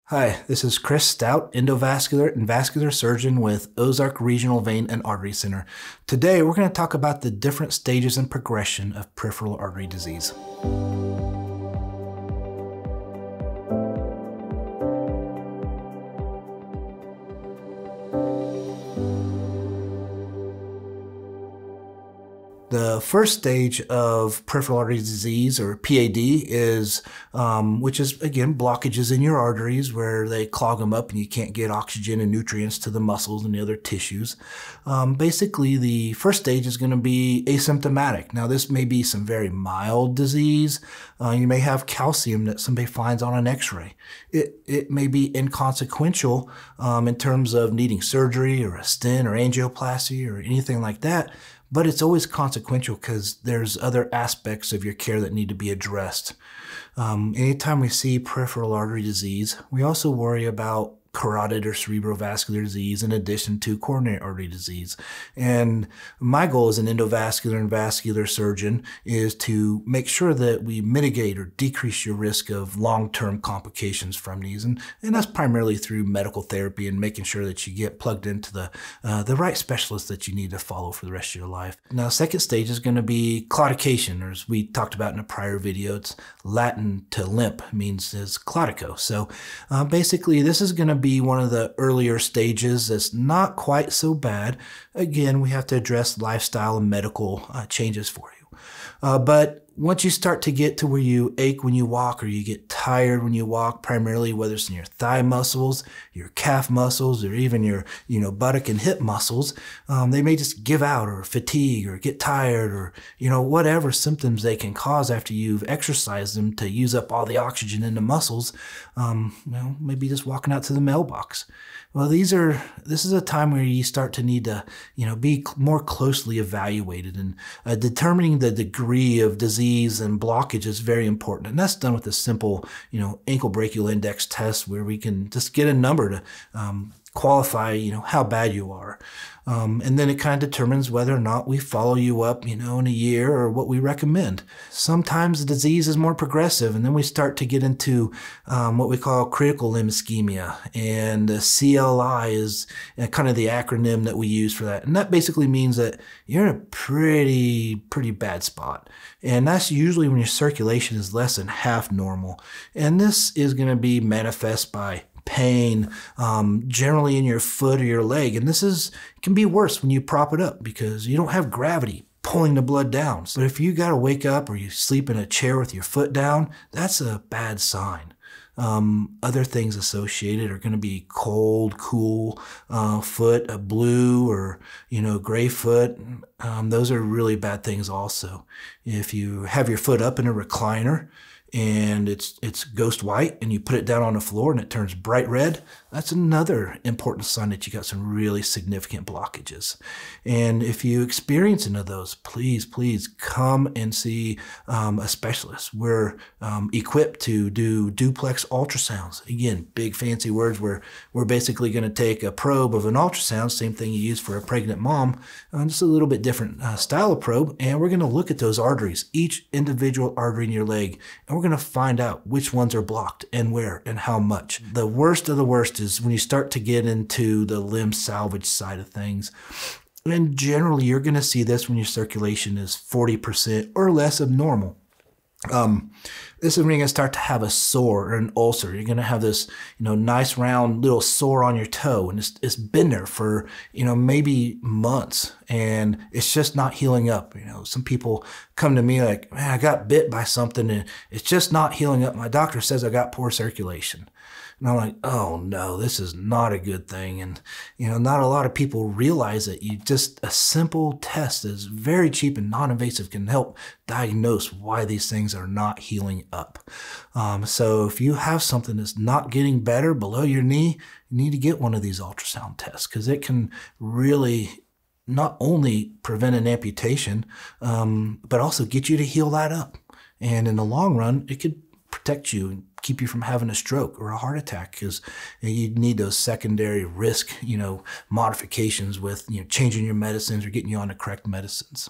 Hi, this is Chris Stout, endovascular and vascular surgeon with Ozark Regional Vein and Artery Center. Today, we're going to talk about the different stages and progression of peripheral artery disease. The first stage of peripheral artery disease, or PAD, is which is, again, blockages in your arteries where they clog them up and you can't get oxygen and nutrients to the muscles and the other tissues. Basically, the first stage is going to be asymptomatic. Now, this may be some very mild disease. You may have calcium that somebody finds on an x-ray. It may be inconsequential in terms of needing surgery or a stent or angioplasty or anything like that. But it's always consequential because there's other aspects of your care that need to be addressed. Anytime we see peripheral artery disease, we also worry about carotid or cerebrovascular disease in addition to coronary artery disease. And my goal as an endovascular and vascular surgeon is to make sure that we mitigate or decrease your risk of long-term complications from these. And that's primarily through medical therapy and making sure that you get plugged into the right specialist that you need to follow for the rest of your life. Now, second stage is going to be claudication, or as we talked about in a prior video, it's Latin to limp, means is claudico. So basically, this is going to be one of the earlier stages that's not quite so bad. Again, we have to address lifestyle and medical changes for you. But once you start to get to where you ache when you walk or you get tired when you walk, primarily whether it's in your thigh muscles, your calf muscles, or even your buttock and hip muscles, they may just give out or fatigue or get tired or whatever symptoms they can cause after you've exercised them to use up all the oxygen in the muscles. Maybe just walking out to the mailbox. Well, this is a time where you start to need to be more closely evaluated, and determining the degree of disease and blockage is very important. And that's done with a simple, ankle brachial index test where we can just get a number to qualify, how bad you are. And then it kind of determines whether or not we follow you up, in a year or what we recommend. Sometimes the disease is more progressive, and then we start to get into what we call critical limb ischemia. And the CLI is kind of the acronym that we use for that. And that basically means that you're in a pretty bad spot. And that's usually when your circulation is less than half normal. And this is going to be manifest by pain, generally in your foot or your leg. And this can be worse when you prop it up because you don't have gravity pulling the blood down. But if you got to wake up or you sleep in a chair with your foot down, that's a bad sign. Other things associated are going to be cold, cool foot, a blue or, gray foot. Those are really bad things also. If you have your foot up in a recliner, and it's ghost white, and you put it down on the floor and it turns bright red, that's another important sign that you got some really significant blockages. And if you experience any of those, please come and see a specialist. We're equipped to do duplex ultrasounds. Again, big fancy words where we're basically going to take a probe of an ultrasound, same thing you use for a pregnant mom, just a little bit different style of probe, and we're going to look at those arteries, each individual artery in your leg, and we're going to find out which ones are blocked and where and how much. The worst of the worst is when you start to get into the limb salvage side of things. And generally, you're going to see this when your circulation is 40% or less of normal. This is when you're going to start to have a sore or an ulcer. You're going to have this, nice round little sore on your toe, and it's been there for, maybe months, and it's just not healing up. Some people come to me like, man, I got bit by something and it's just not healing up. My doctor says I got poor circulation. And I'm like, oh no, this is not a good thing. And, not a lot of people realize that a simple test is very cheap and non-invasive can help diagnose why these things are not healing up. So if you have something that's not getting better below your knee, you need to get one of these ultrasound tests because it can really not only prevent an amputation, but also get you to heal that up. And in the long run, it could protect you and keep you from having a stroke or a heart attack because you need those secondary risk, modifications with, changing your medicines or getting you on the correct medicines.